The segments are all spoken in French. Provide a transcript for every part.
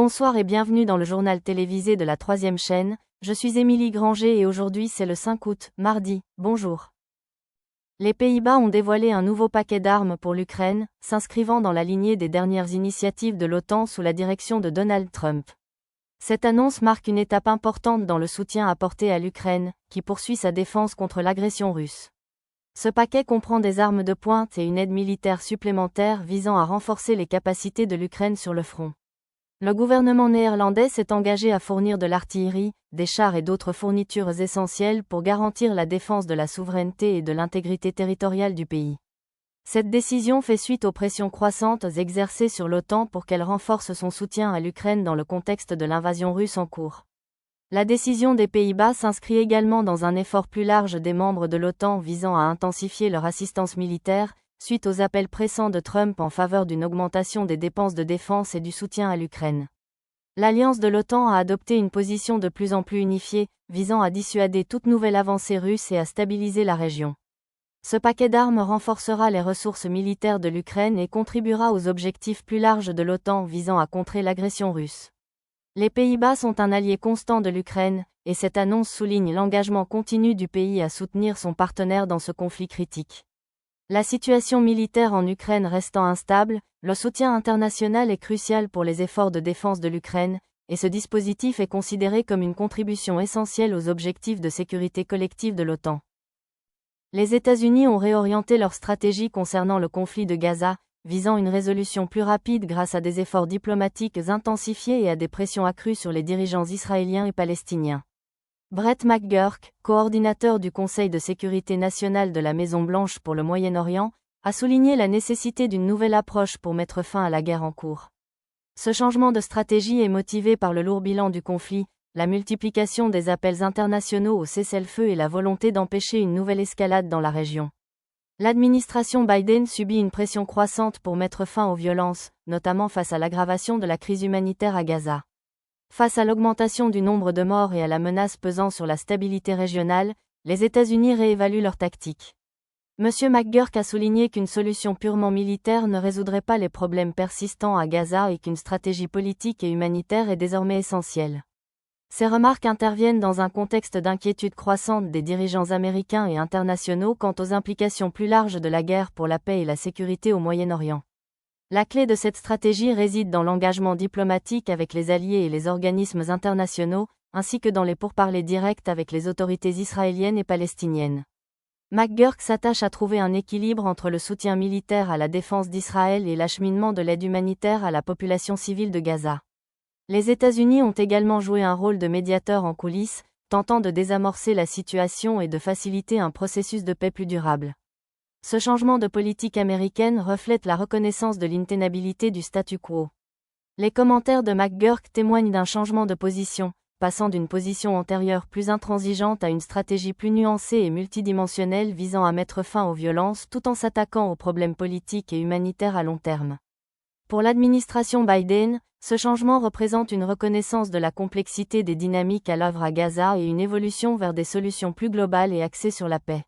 Bonsoir et bienvenue dans le journal télévisé de la 3e chaîne, je suis Émilie Granger et aujourd'hui c'est le 5 août, mardi, bonjour. Les Pays-Bas ont dévoilé un nouveau paquet d'armes pour l'Ukraine, s'inscrivant dans la lignée des dernières initiatives de l'OTAN sous la direction de Donald Trump. Cette annonce marque une étape importante dans le soutien apporté à l'Ukraine, qui poursuit sa défense contre l'agression russe. Ce paquet comprend des armes de pointe et une aide militaire supplémentaire visant à renforcer les capacités de l'Ukraine sur le front. Le gouvernement néerlandais s'est engagé à fournir de l'artillerie, des chars et d'autres fournitures essentielles pour garantir la défense de la souveraineté et de l'intégrité territoriale du pays. Cette décision fait suite aux pressions croissantes exercées sur l'OTAN pour qu'elle renforce son soutien à l'Ukraine dans le contexte de l'invasion russe en cours. La décision des Pays-Bas s'inscrit également dans un effort plus large des membres de l'OTAN visant à intensifier leur assistance militaire, suite aux appels pressants de Trump en faveur d'une augmentation des dépenses de défense et du soutien à l'Ukraine. L'alliance de l'OTAN a adopté une position de plus en plus unifiée, visant à dissuader toute nouvelle avancée russe et à stabiliser la région. Ce paquet d'armes renforcera les ressources militaires de l'Ukraine et contribuera aux objectifs plus larges de l'OTAN visant à contrer l'agression russe. Les Pays-Bas sont un allié constant de l'Ukraine, et cette annonce souligne l'engagement continu du pays à soutenir son partenaire dans ce conflit critique. La situation militaire en Ukraine restant instable, le soutien international est crucial pour les efforts de défense de l'Ukraine, et ce dispositif est considéré comme une contribution essentielle aux objectifs de sécurité collective de l'OTAN. Les États-Unis ont réorienté leur stratégie concernant le conflit de Gaza, visant une résolution plus rapide grâce à des efforts diplomatiques intensifiés et à des pressions accrues sur les dirigeants israéliens et palestiniens. Brett McGurk, coordinateur du Conseil de sécurité nationale de la Maison-Blanche pour le Moyen-Orient, a souligné la nécessité d'une nouvelle approche pour mettre fin à la guerre en cours. Ce changement de stratégie est motivé par le lourd bilan du conflit, la multiplication des appels internationaux au cessez-le-feu et la volonté d'empêcher une nouvelle escalade dans la région. L'administration Biden subit une pression croissante pour mettre fin aux violences, notamment face à l'aggravation de la crise humanitaire à Gaza. Face à l'augmentation du nombre de morts et à la menace pesant sur la stabilité régionale, les États-Unis réévaluent leur tactique. M. McGurk a souligné qu'une solution purement militaire ne résoudrait pas les problèmes persistants à Gaza et qu'une stratégie politique et humanitaire est désormais essentielle. Ces remarques interviennent dans un contexte d'inquiétude croissante des dirigeants américains et internationaux quant aux implications plus larges de la guerre pour la paix et la sécurité au Moyen-Orient. La clé de cette stratégie réside dans l'engagement diplomatique avec les alliés et les organismes internationaux, ainsi que dans les pourparlers directs avec les autorités israéliennes et palestiniennes. McGurk s'attache à trouver un équilibre entre le soutien militaire à la défense d'Israël et l'acheminement de l'aide humanitaire à la population civile de Gaza. Les États-Unis ont également joué un rôle de médiateur en coulisses, tentant de désamorcer la situation et de faciliter un processus de paix plus durable. Ce changement de politique américaine reflète la reconnaissance de l'intenabilité du statu quo. Les commentaires de McGurk témoignent d'un changement de position, passant d'une position antérieure plus intransigeante à une stratégie plus nuancée et multidimensionnelle visant à mettre fin aux violences tout en s'attaquant aux problèmes politiques et humanitaires à long terme. Pour l'administration Biden, ce changement représente une reconnaissance de la complexité des dynamiques à l'œuvre à Gaza et une évolution vers des solutions plus globales et axées sur la paix.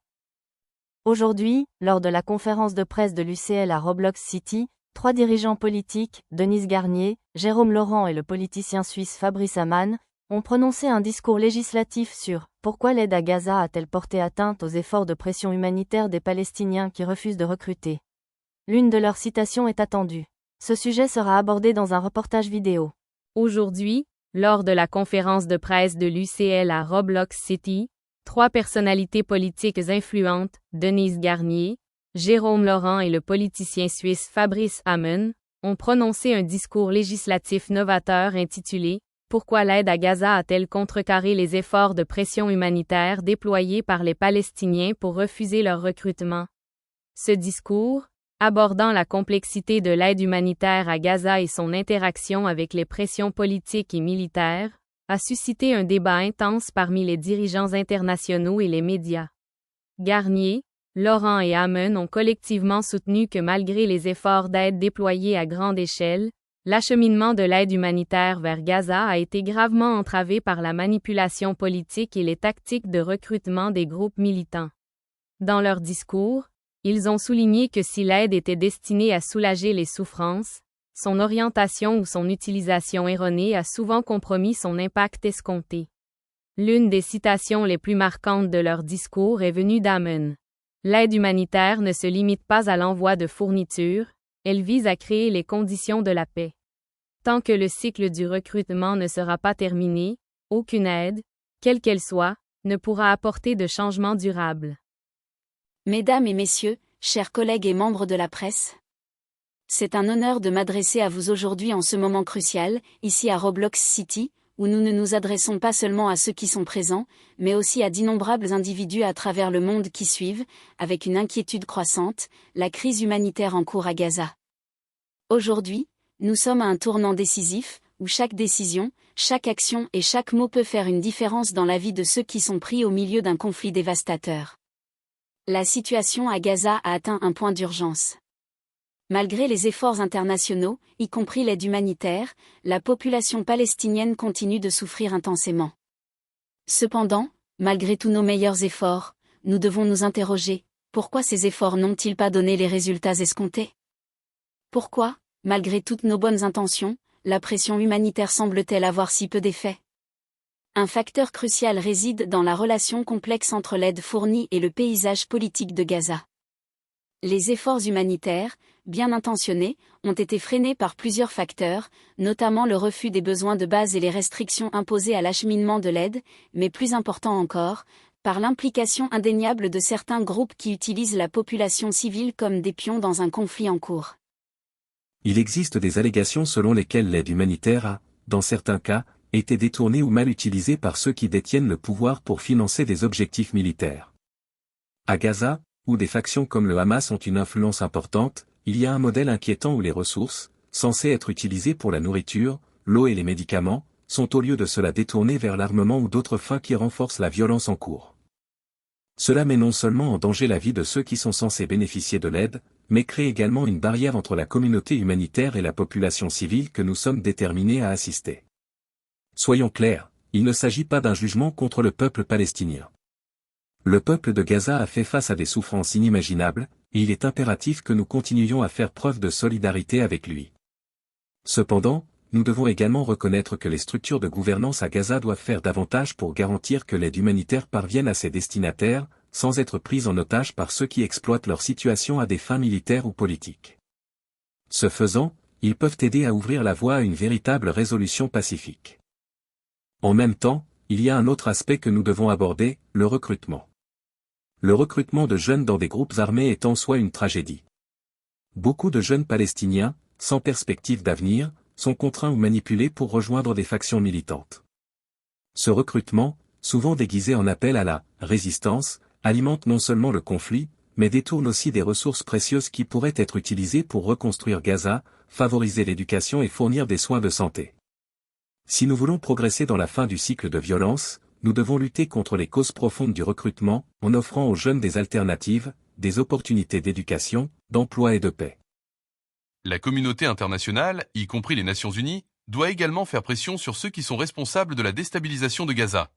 Aujourd'hui, lors de la conférence de presse de l'UCL à Roblox City, 3 dirigeants politiques, Denise Garnier, Jérôme Laurent et le politicien suisse Fabrice Hamann, ont prononcé un discours législatif sur « Pourquoi l'aide à Gaza a-t-elle porté atteinte aux efforts de pression humanitaire des Palestiniens qui refusent de recruter ?» L'une de leurs citations est attendue. Ce sujet sera abordé dans un reportage vidéo. Aujourd'hui, lors de la conférence de presse de l'UCL à Roblox City, 3 personnalités politiques influentes, Denise Garnier, Jérôme Laurent et le politicien suisse Fabrice Hamann, ont prononcé un discours législatif novateur intitulé « Pourquoi l'aide à Gaza a-t-elle contrecarré les efforts de pression humanitaire déployés par les Palestiniens pour refuser leur recrutement ?» Ce discours, abordant la complexité de l'aide humanitaire à Gaza et son interaction avec les pressions politiques et militaires, a suscité un débat intense parmi les dirigeants internationaux et les médias. Garnier, Laurent et Hamann ont collectivement soutenu que malgré les efforts d'aide déployés à grande échelle, l'acheminement de l'aide humanitaire vers Gaza a été gravement entravé par la manipulation politique et les tactiques de recrutement des groupes militants. Dans leur discours, ils ont souligné que si l'aide était destinée à soulager les souffrances, son orientation ou son utilisation erronée a souvent compromis son impact escompté. L'une des citations les plus marquantes de leur discours est venue d'Amen. L'aide humanitaire ne se limite pas à l'envoi de fournitures, elle vise à créer les conditions de la paix. Tant que le cycle du recrutement ne sera pas terminé, aucune aide, quelle qu'elle soit, ne pourra apporter de changement durable. Mesdames et messieurs, chers collègues et membres de la presse, c'est un honneur de m'adresser à vous aujourd'hui en ce moment crucial, ici à Roblox City, où nous ne nous adressons pas seulement à ceux qui sont présents, mais aussi à d'innombrables individus à travers le monde qui suivent, avec une inquiétude croissante, la crise humanitaire en cours à Gaza. Aujourd'hui, nous sommes à un tournant décisif, où chaque décision, chaque action et chaque mot peut faire une différence dans la vie de ceux qui sont pris au milieu d'un conflit dévastateur. La situation à Gaza a atteint un point d'urgence. Malgré les efforts internationaux, y compris l'aide humanitaire, la population palestinienne continue de souffrir intensément. Cependant, malgré tous nos meilleurs efforts, nous devons nous interroger, pourquoi ces efforts n'ont-ils pas donné les résultats escomptés? Pourquoi, malgré toutes nos bonnes intentions, la pression humanitaire semble-t-elle avoir si peu d'effet? Un facteur crucial réside dans la relation complexe entre l'aide fournie et le paysage politique de Gaza. Les efforts humanitaires, bien intentionnés, ont été freinés par plusieurs facteurs, notamment le refus des besoins de base et les restrictions imposées à l'acheminement de l'aide, mais plus important encore, par l'implication indéniable de certains groupes qui utilisent la population civile comme des pions dans un conflit en cours. Il existe des allégations selon lesquelles l'aide humanitaire a, dans certains cas, été détournée ou mal utilisée par ceux qui détiennent le pouvoir pour financer des objectifs militaires. À Gaza, où des factions comme le Hamas ont une influence importante, il y a un modèle inquiétant où les ressources, censées être utilisées pour la nourriture, l'eau et les médicaments, sont au lieu de cela détournées vers l'armement ou d'autres fins qui renforcent la violence en cours. Cela met non seulement en danger la vie de ceux qui sont censés bénéficier de l'aide, mais crée également une barrière entre la communauté humanitaire et la population civile que nous sommes déterminés à assister. Soyons clairs, il ne s'agit pas d'un jugement contre le peuple palestinien. Le peuple de Gaza a fait face à des souffrances inimaginables, et il est impératif que nous continuions à faire preuve de solidarité avec lui. Cependant, nous devons également reconnaître que les structures de gouvernance à Gaza doivent faire davantage pour garantir que l'aide humanitaire parvienne à ses destinataires, sans être prise en otage par ceux qui exploitent leur situation à des fins militaires ou politiques. Ce faisant, ils peuvent aider à ouvrir la voie à une véritable résolution pacifique. En même temps, il y a un autre aspect que nous devons aborder, le recrutement. Le recrutement de jeunes dans des groupes armés est en soi une tragédie. Beaucoup de jeunes Palestiniens, sans perspective d'avenir, sont contraints ou manipulés pour rejoindre des factions militantes. Ce recrutement, souvent déguisé en appel à la résistance, alimente non seulement le conflit, mais détourne aussi des ressources précieuses qui pourraient être utilisées pour reconstruire Gaza, favoriser l'éducation et fournir des soins de santé. Si nous voulons progresser dans la fin du cycle de violence, nous devons lutter contre les causes profondes du recrutement, en offrant aux jeunes des alternatives, des opportunités d'éducation, d'emploi et de paix. La communauté internationale, y compris les Nations Unies, doit également faire pression sur ceux qui sont responsables de la déstabilisation de Gaza.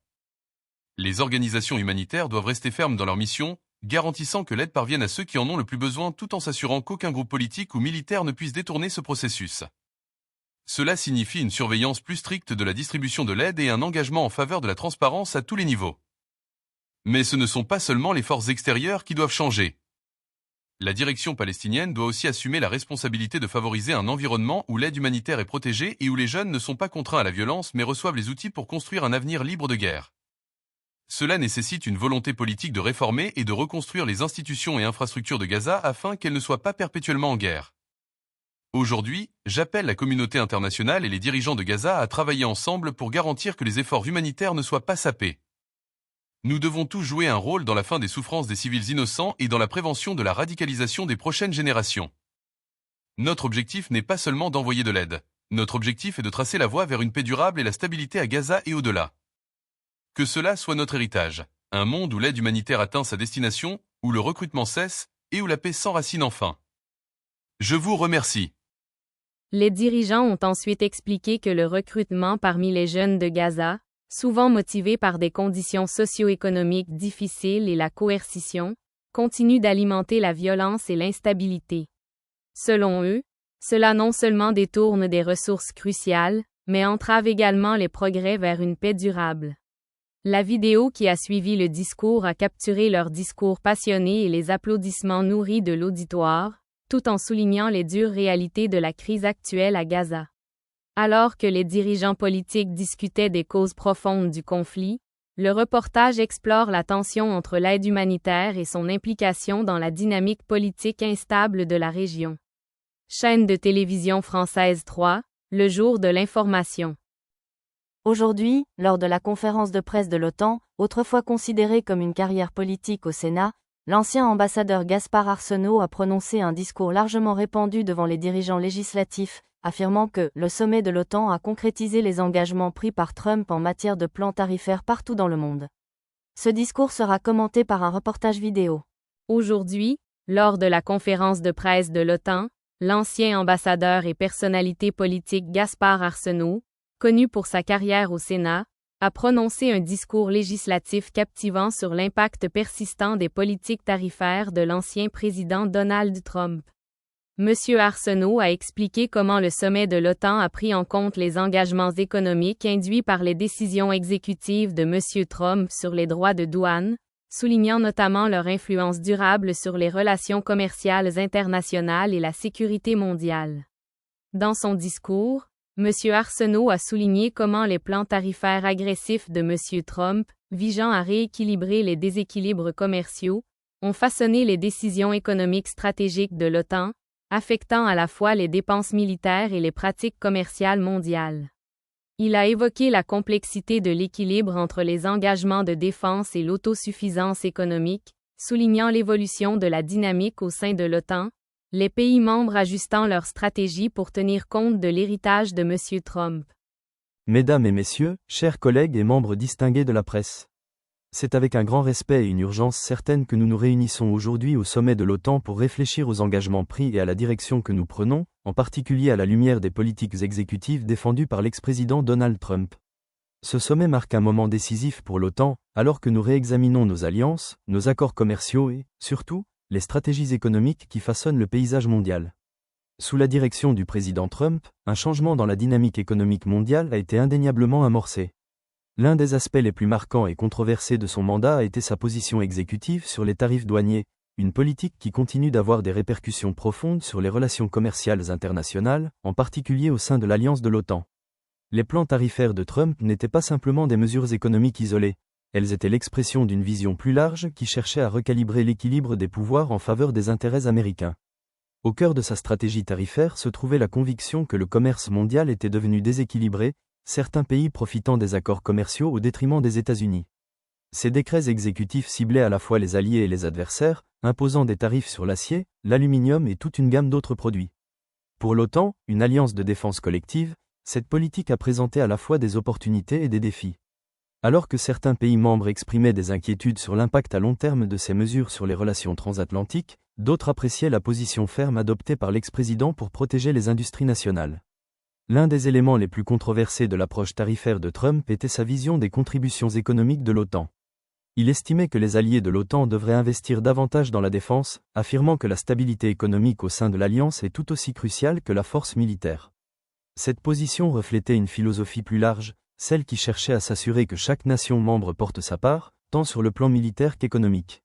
Les organisations humanitaires doivent rester fermes dans leur mission, garantissant que l'aide parvienne à ceux qui en ont le plus besoin tout en s'assurant qu'aucun groupe politique ou militaire ne puisse détourner ce processus. Cela signifie une surveillance plus stricte de la distribution de l'aide et un engagement en faveur de la transparence à tous les niveaux. Mais ce ne sont pas seulement les forces extérieures qui doivent changer. La direction palestinienne doit aussi assumer la responsabilité de favoriser un environnement où l'aide humanitaire est protégée et où les jeunes ne sont pas contraints à la violence mais reçoivent les outils pour construire un avenir libre de guerre. Cela nécessite une volonté politique de réformer et de reconstruire les institutions et infrastructures de Gaza afin qu'elles ne soient pas perpétuellement en guerre. Aujourd'hui, j'appelle la communauté internationale et les dirigeants de Gaza à travailler ensemble pour garantir que les efforts humanitaires ne soient pas sapés. Nous devons tous jouer un rôle dans la fin des souffrances des civils innocents et dans la prévention de la radicalisation des prochaines générations. Notre objectif n'est pas seulement d'envoyer de l'aide. Notre objectif est de tracer la voie vers une paix durable et la stabilité à Gaza et au-delà. Que cela soit notre héritage, un monde où l'aide humanitaire atteint sa destination, où le recrutement cesse et où la paix s'enracine enfin. Je vous remercie. Les dirigeants ont ensuite expliqué que le recrutement parmi les jeunes de Gaza, souvent motivés par des conditions socio-économiques difficiles et la coercition, continue d'alimenter la violence et l'instabilité. Selon eux, Cela non seulement détourne des ressources cruciales, mais entrave également les progrès vers une paix durable. La vidéo qui a suivi le discours a capturé leur discours passionné et les applaudissements nourris de l'auditoire, tout en soulignant les dures réalités de la crise actuelle à Gaza. Alors que les dirigeants politiques discutaient des causes profondes du conflit, le reportage explore la tension entre l'aide humanitaire et son implication dans la dynamique politique instable de la région. Chaîne de télévision française 3, le jour de l'information. Aujourd'hui, lors de la conférence de presse de l'OTAN, autrefois considérée comme une carrière politique au Sénat, l'ancien ambassadeur Gaspard Arsenault a prononcé un discours largement répandu devant les dirigeants législatifs, affirmant que le sommet de l'OTAN a concrétisé les engagements pris par Trump en matière de plans tarifaires partout dans le monde. Ce discours sera commenté par un reportage vidéo. Aujourd'hui, lors de la conférence de presse de l'OTAN, l'ancien ambassadeur et personnalité politique Gaspard Arsenault, connu pour sa carrière au Sénat, a prononcé un discours législatif captivant sur l'impact persistant des politiques tarifaires de l'ancien président Donald Trump. Monsieur Arsenault a expliqué comment le sommet de l'OTAN a pris en compte les engagements économiques induits par les décisions exécutives de Monsieur Trump sur les droits de douane, soulignant notamment leur influence durable sur les relations commerciales internationales et la sécurité mondiale. Dans son discours, Monsieur Arsenault a souligné comment les plans tarifaires agressifs de Monsieur Trump, visant à rééquilibrer les déséquilibres commerciaux, ont façonné les décisions économiques stratégiques de l'OTAN, affectant à la fois les dépenses militaires et les pratiques commerciales mondiales. Il a évoqué la complexité de l'équilibre entre les engagements de défense et l'autosuffisance économique, soulignant l'évolution de la dynamique au sein de l'OTAN, les pays membres ajustant leur stratégie pour tenir compte de l'héritage de M. Trump. Mesdames et messieurs, chers collègues et membres distingués de la presse. C'est avec un grand respect et une urgence certaine que nous nous réunissons aujourd'hui au sommet de l'OTAN pour réfléchir aux engagements pris et à la direction que nous prenons, en particulier à la lumière des politiques exécutives défendues par l'ex-président Donald Trump. Ce sommet marque un moment décisif pour l'OTAN, alors que nous réexaminons nos alliances, nos accords commerciaux et, surtout, les stratégies économiques qui façonnent le paysage mondial. Sous la direction du président Trump, un changement dans la dynamique économique mondiale a été indéniablement amorcé. L'un des aspects les plus marquants et controversés de son mandat a été sa position exécutive sur les tarifs douaniers, une politique qui continue d'avoir des répercussions profondes sur les relations commerciales internationales, en particulier au sein de l'alliance de l'OTAN. Les plans tarifaires de Trump n'étaient pas simplement des mesures économiques isolées, elles étaient l'expression d'une vision plus large qui cherchait à recalibrer l'équilibre des pouvoirs en faveur des intérêts américains. Au cœur de sa stratégie tarifaire se trouvait la conviction que le commerce mondial était devenu déséquilibré, certains pays profitant des accords commerciaux au détriment des États-Unis. Ces décrets exécutifs ciblaient à la fois les alliés et les adversaires, imposant des tarifs sur l'acier, l'aluminium et toute une gamme d'autres produits. Pour l'OTAN, une alliance de défense collective, cette politique a présenté à la fois des opportunités et des défis. Alors que certains pays membres exprimaient des inquiétudes sur l'impact à long terme de ces mesures sur les relations transatlantiques, d'autres appréciaient la position ferme adoptée par l'ex-président pour protéger les industries nationales. L'un des éléments les plus controversés de l'approche tarifaire de Trump était sa vision des contributions économiques de l'OTAN. Il estimait que les alliés de l'OTAN devraient investir davantage dans la défense, affirmant que la stabilité économique au sein de l'alliance est tout aussi cruciale que la force militaire. Cette position reflétait une philosophie plus large, celle qui cherchait à s'assurer que chaque nation membre porte sa part, tant sur le plan militaire qu'économique.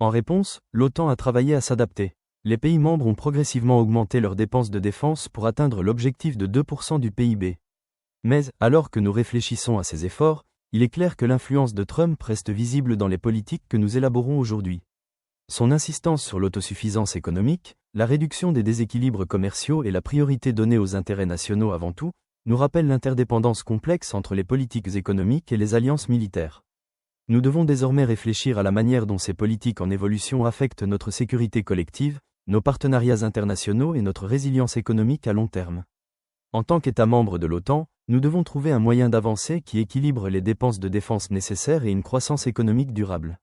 En réponse, l'OTAN a travaillé à s'adapter. Les pays membres ont progressivement augmenté leurs dépenses de défense pour atteindre l'objectif de 2% du PIB. Mais, alors que nous réfléchissons à ces efforts, il est clair que l'influence de Trump reste visible dans les politiques que nous élaborons aujourd'hui. Son insistance sur l'autosuffisance économique, la réduction des déséquilibres commerciaux et la priorité donnée aux intérêts nationaux avant tout, nous rappellent l'interdépendance complexe entre les politiques économiques et les alliances militaires. Nous devons désormais réfléchir à la manière dont ces politiques en évolution affectent notre sécurité collective, nos partenariats internationaux et notre résilience économique à long terme. En tant qu'État membre de l'OTAN, nous devons trouver un moyen d'avancer qui équilibre les dépenses de défense nécessaires et une croissance économique durable.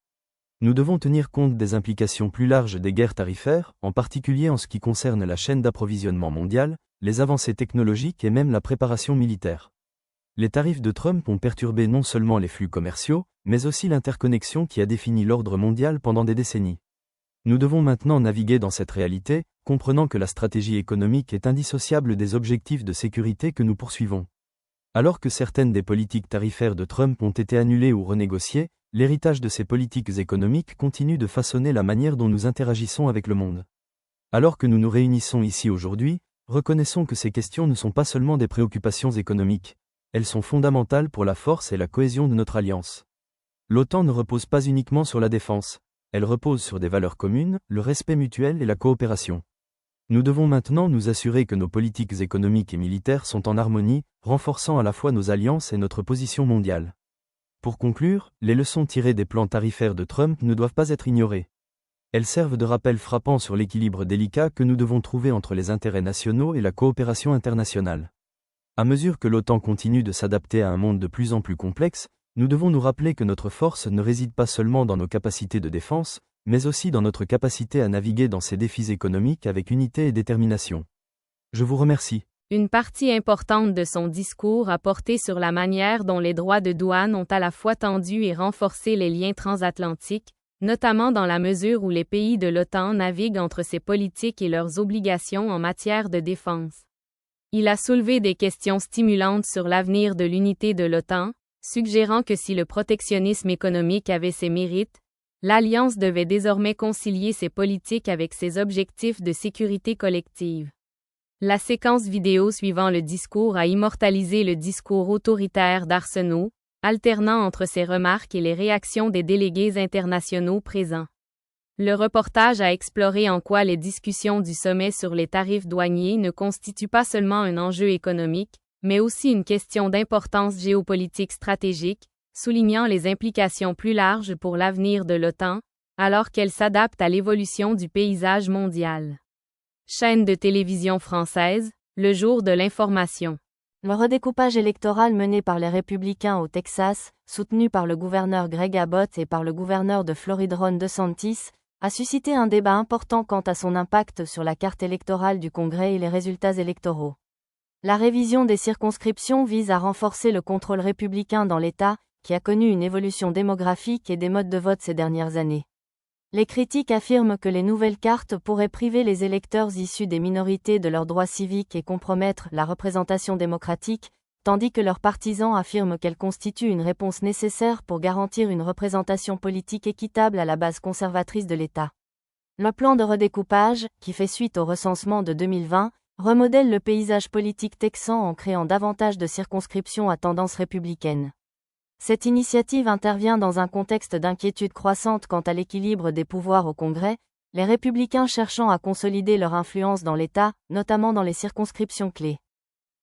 Nous devons tenir compte des implications plus larges des guerres tarifaires, en particulier en ce qui concerne la chaîne d'approvisionnement mondiale, les avancées technologiques et même la préparation militaire. Les tarifs de Trump ont perturbé non seulement les flux commerciaux, mais aussi l'interconnexion qui a défini l'ordre mondial pendant des décennies. Nous devons maintenant naviguer dans cette réalité, comprenant que la stratégie économique est indissociable des objectifs de sécurité que nous poursuivons. Alors que certaines des politiques tarifaires de Trump ont été annulées ou renégociées, l'héritage de ces politiques économiques continue de façonner la manière dont nous interagissons avec le monde. Alors que nous nous réunissons ici aujourd'hui, reconnaissons que ces questions ne sont pas seulement des préoccupations économiques, elles sont fondamentales pour la force et la cohésion de notre alliance. L'OTAN ne repose pas uniquement sur la défense, elle repose sur des valeurs communes, le respect mutuel et la coopération. Nous devons maintenant nous assurer que nos politiques économiques et militaires sont en harmonie, renforçant à la fois nos alliances et notre position mondiale. Pour conclure, les leçons tirées des plans tarifaires de Trump ne doivent pas être ignorées. Elles servent de rappel frappant sur l'équilibre délicat que nous devons trouver entre les intérêts nationaux et la coopération internationale. À mesure que l'OTAN continue de s'adapter à un monde de plus en plus complexe, nous devons nous rappeler que notre force ne réside pas seulement dans nos capacités de défense, mais aussi dans notre capacité à naviguer dans ces défis économiques avec unité et détermination. Je vous remercie. Une partie importante de son discours a porté sur la manière dont les droits de douane ont à la fois tendu et renforcé les liens transatlantiques, notamment dans la mesure où les pays de l'OTAN naviguent entre ces politiques et leurs obligations en matière de défense. Il a soulevé des questions stimulantes sur l'avenir de l'unité de l'OTAN, suggérant que si le protectionnisme économique avait ses mérites, l'Alliance devait désormais concilier ses politiques avec ses objectifs de sécurité collective. La séquence vidéo suivant le discours a immortalisé le discours autoritaire d'Arsenault, alternant entre ses remarques et les réactions des délégués internationaux présents. Le reportage a exploré en quoi les discussions du sommet sur les tarifs douaniers ne constituent pas seulement un enjeu économique, mais aussi une question d'importance géopolitique stratégique, soulignant les implications plus larges pour l'avenir de l'OTAN, alors qu'elle s'adapte à l'évolution du paysage mondial. Chaîne de télévision française, le jour de l'information. Le redécoupage électoral mené par les républicains au Texas, soutenu par le gouverneur Greg Abbott et par le gouverneur de Floride Ron DeSantis, a suscité un débat important quant à son impact sur la carte électorale du Congrès et les résultats électoraux. La révision des circonscriptions vise à renforcer le contrôle républicain dans l'État, qui a connu une évolution démographique et des modes de vote ces dernières années. Les critiques affirment que les nouvelles cartes pourraient priver les électeurs issus des minorités de leurs droits civiques et compromettre la représentation démocratique, tandis que leurs partisans affirment qu'elles constituent une réponse nécessaire pour garantir une représentation politique équitable à la base conservatrice de l'État. Le plan de redécoupage, qui fait suite au recensement de 2020, remodèle le paysage politique texan en créant davantage de circonscriptions à tendance républicaine. Cette initiative intervient dans un contexte d'inquiétude croissante quant à l'équilibre des pouvoirs au Congrès, les républicains cherchant à consolider leur influence dans l'État, notamment dans les circonscriptions clés.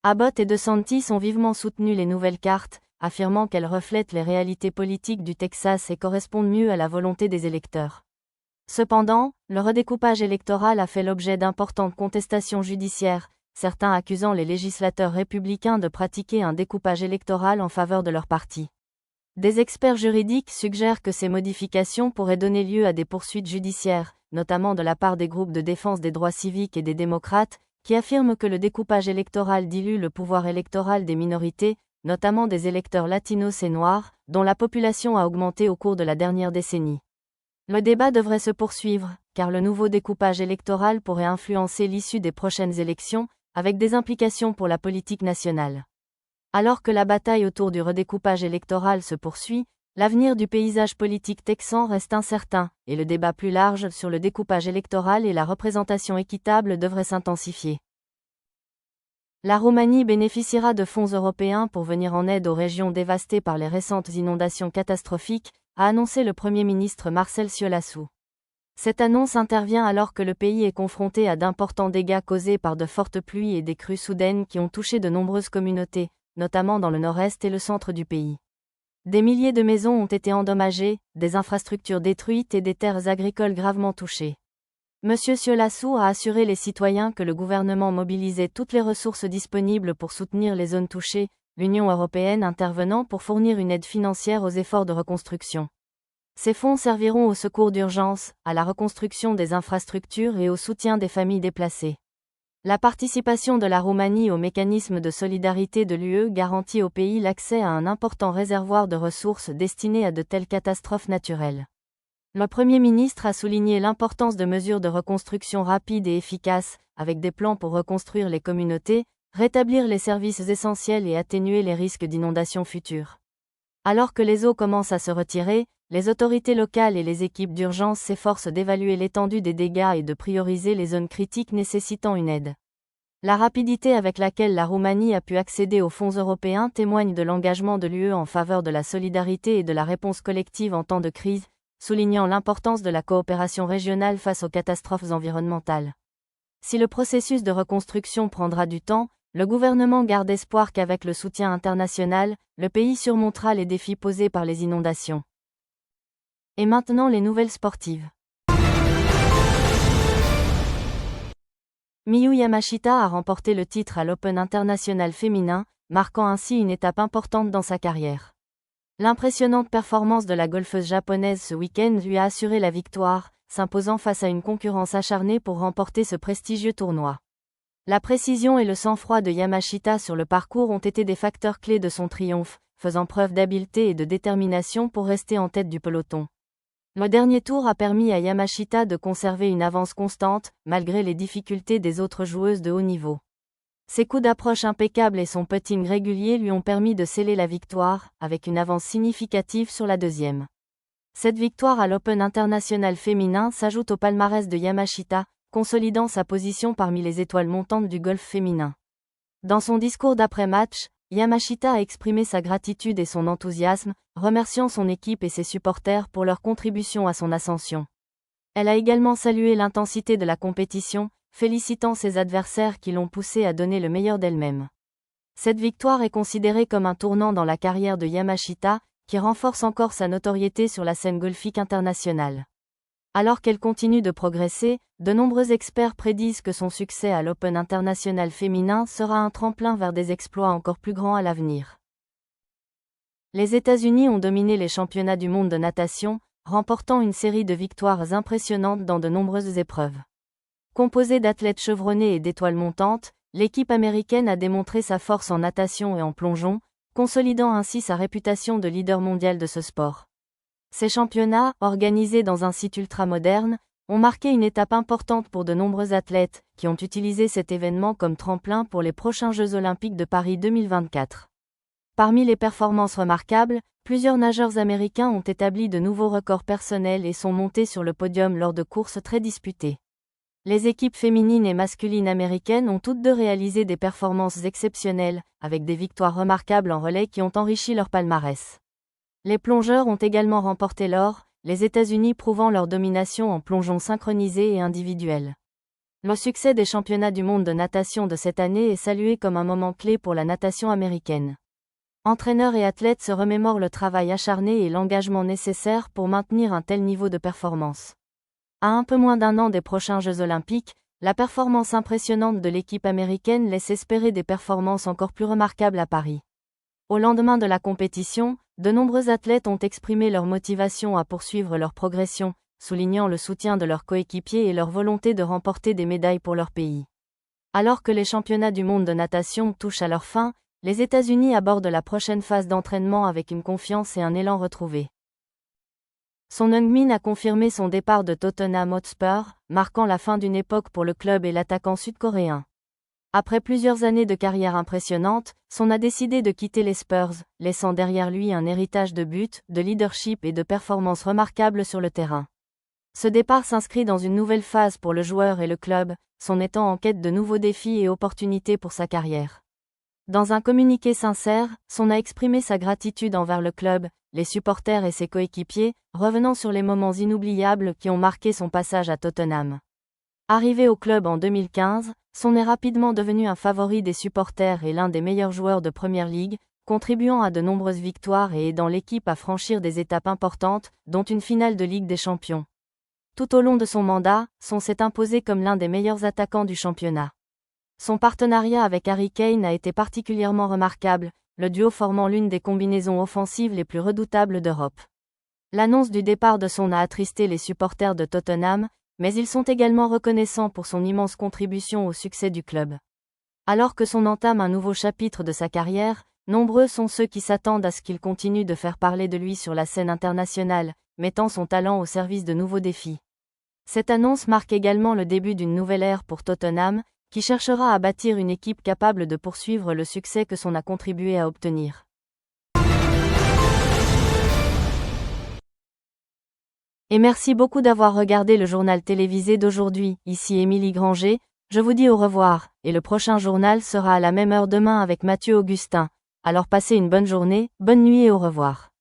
Abbott et DeSantis ont vivement soutenu les nouvelles cartes, affirmant qu'elles reflètent les réalités politiques du Texas et correspondent mieux à la volonté des électeurs. Cependant, le redécoupage électoral a fait l'objet d'importantes contestations judiciaires, certains accusant les législateurs républicains de pratiquer un découpage électoral en faveur de leur parti. Des experts juridiques suggèrent que ces modifications pourraient donner lieu à des poursuites judiciaires, notamment de la part des groupes de défense des droits civiques et des démocrates, qui affirment que le découpage électoral dilue le pouvoir électoral des minorités, notamment des électeurs latinos et noirs, dont la population a augmenté au cours de la dernière décennie. Le débat devrait se poursuivre, car le nouveau découpage électoral pourrait influencer l'issue des prochaines élections, avec des implications pour la politique nationale. Alors que la bataille autour du redécoupage électoral se poursuit, l'avenir du paysage politique texan reste incertain, et le débat plus large sur le découpage électoral et la représentation équitable devrait s'intensifier. La Roumanie bénéficiera de fonds européens pour venir en aide aux régions dévastées par les récentes inondations catastrophiques, a annoncé le Premier ministre Marcel Ciolașu. Cette annonce intervient alors que le pays est confronté à d'importants dégâts causés par de fortes pluies et des crues soudaines qui ont touché de nombreuses communautés, notamment dans le nord-est et le centre du pays. Des milliers de maisons ont été endommagées, des infrastructures détruites et des terres agricoles gravement touchées. M. Ciolașu a assuré les citoyens que le gouvernement mobilisait toutes les ressources disponibles pour soutenir les zones touchées, l'Union européenne intervenant pour fournir une aide financière aux efforts de reconstruction. Ces fonds serviront au secours d'urgence, à la reconstruction des infrastructures et au soutien des familles déplacées. La participation de la Roumanie au mécanisme de solidarité de l'UE garantit au pays l'accès à un important réservoir de ressources destinées à de telles catastrophes naturelles. Le Premier ministre a souligné l'importance de mesures de reconstruction rapides et efficaces, avec des plans pour reconstruire les communautés, rétablir les services essentiels et atténuer les risques d'inondations futures. Alors que les eaux commencent à se retirer, les autorités locales et les équipes d'urgence s'efforcent d'évaluer l'étendue des dégâts et de prioriser les zones critiques nécessitant une aide. La rapidité avec laquelle la Roumanie a pu accéder aux fonds européens témoigne de l'engagement de l'UE en faveur de la solidarité et de la réponse collective en temps de crise, soulignant l'importance de la coopération régionale face aux catastrophes environnementales. Si le processus de reconstruction prendra du temps, le gouvernement garde espoir qu'avec le soutien international, le pays surmontera les défis posés par les inondations. Et maintenant les nouvelles sportives. Miyu Yamashita a remporté le titre à l'Open international féminin, marquant ainsi une étape importante dans sa carrière. L'impressionnante performance de la golfeuse japonaise ce week-end lui a assuré la victoire, s'imposant face à une concurrence acharnée pour remporter ce prestigieux tournoi. La précision et le sang-froid de Yamashita sur le parcours ont été des facteurs clés de son triomphe, faisant preuve d'habileté et de détermination pour rester en tête du peloton. Le dernier tour a permis à Yamashita de conserver une avance constante, malgré les difficultés des autres joueuses de haut niveau. Ses coups d'approche impeccables et son putting régulier lui ont permis de sceller la victoire, avec une avance significative sur la deuxième. Cette victoire à l'Open international féminin s'ajoute au palmarès de Yamashita, consolidant sa position parmi les étoiles montantes du golf féminin. Dans son discours d'après-match, Yamashita a exprimé sa gratitude et son enthousiasme, remerciant son équipe et ses supporters pour leur contribution à son ascension. Elle a également salué l'intensité de la compétition, félicitant ses adversaires qui l'ont poussée à donner le meilleur d'elle-même. Cette victoire est considérée comme un tournant dans la carrière de Yamashita, qui renforce encore sa notoriété sur la scène golfique internationale. Alors qu'elle continue de progresser, de nombreux experts prédisent que son succès à l'Open international féminin sera un tremplin vers des exploits encore plus grands à l'avenir. Les États-Unis ont dominé les championnats du monde de natation, remportant une série de victoires impressionnantes dans de nombreuses épreuves. Composée d'athlètes chevronnés et d'étoiles montantes, l'équipe américaine a démontré sa force en natation et en plongeon, consolidant ainsi sa réputation de leader mondial de ce sport. Ces championnats, organisés dans un site ultramoderne, ont marqué une étape importante pour de nombreux athlètes, qui ont utilisé cet événement comme tremplin pour les prochains Jeux Olympiques de Paris 2024. Parmi les performances remarquables, plusieurs nageurs américains ont établi de nouveaux records personnels et sont montés sur le podium lors de courses très disputées. Les équipes féminines et masculines américaines ont toutes deux réalisé des performances exceptionnelles, avec des victoires remarquables en relais qui ont enrichi leur palmarès. Les plongeurs ont également remporté l'or, les États-Unis prouvant leur domination en plongeon synchronisé et individuel. Le succès des championnats du monde de natation de cette année est salué comme un moment clé pour la natation américaine. Entraîneurs et athlètes se remémorent le travail acharné et l'engagement nécessaire pour maintenir un tel niveau de performance. À un peu moins d'un an des prochains Jeux Olympiques, la performance impressionnante de l'équipe américaine laisse espérer des performances encore plus remarquables à Paris. Au lendemain de la compétition, de nombreux athlètes ont exprimé leur motivation à poursuivre leur progression, soulignant le soutien de leurs coéquipiers et leur volonté de remporter des médailles pour leur pays. Alors que les championnats du monde de natation touchent à leur fin, les États-Unis abordent la prochaine phase d'entraînement avec une confiance et un élan retrouvés. Son Heung-min a confirmé son départ de Tottenham Hotspur, marquant la fin d'une époque pour le club et l'attaquant sud-coréen. Après plusieurs années de carrière impressionnante, Son a décidé de quitter les Spurs, laissant derrière lui un héritage de buts, de leadership et de performances remarquables sur le terrain. Ce départ s'inscrit dans une nouvelle phase pour le joueur et le club, Son étant en quête de nouveaux défis et opportunités pour sa carrière. Dans un communiqué sincère, Son a exprimé sa gratitude envers le club, les supporters et ses coéquipiers, revenant sur les moments inoubliables qui ont marqué son passage à Tottenham. Arrivé au club en 2015, Son est rapidement devenu un favori des supporters et l'un des meilleurs joueurs de Premier League, contribuant à de nombreuses victoires et aidant l'équipe à franchir des étapes importantes, dont une finale de Ligue des Champions. Tout au long de son mandat, Son s'est imposé comme l'un des meilleurs attaquants du championnat. Son partenariat avec Harry Kane a été particulièrement remarquable, le duo formant l'une des combinaisons offensives les plus redoutables d'Europe. L'annonce du départ de Son a attristé les supporters de Tottenham, mais ils sont également reconnaissants pour son immense contribution au succès du club. Alors que Son entame un nouveau chapitre de sa carrière, Nombreux sont ceux qui s'attendent à ce qu'il continue de faire parler de lui sur la scène internationale, mettant son talent au service de nouveaux défis. Cette annonce marque également le début d'une nouvelle ère pour Tottenham, qui cherchera à bâtir une équipe capable de poursuivre le succès que son a contribué à obtenir. Et merci beaucoup d'avoir regardé le journal télévisé d'aujourd'hui. Ici Émilie Granger, je vous dis au revoir, et le prochain journal sera à la même heure demain avec Mathieu Augustin. Alors passez une bonne journée, bonne nuit et au revoir.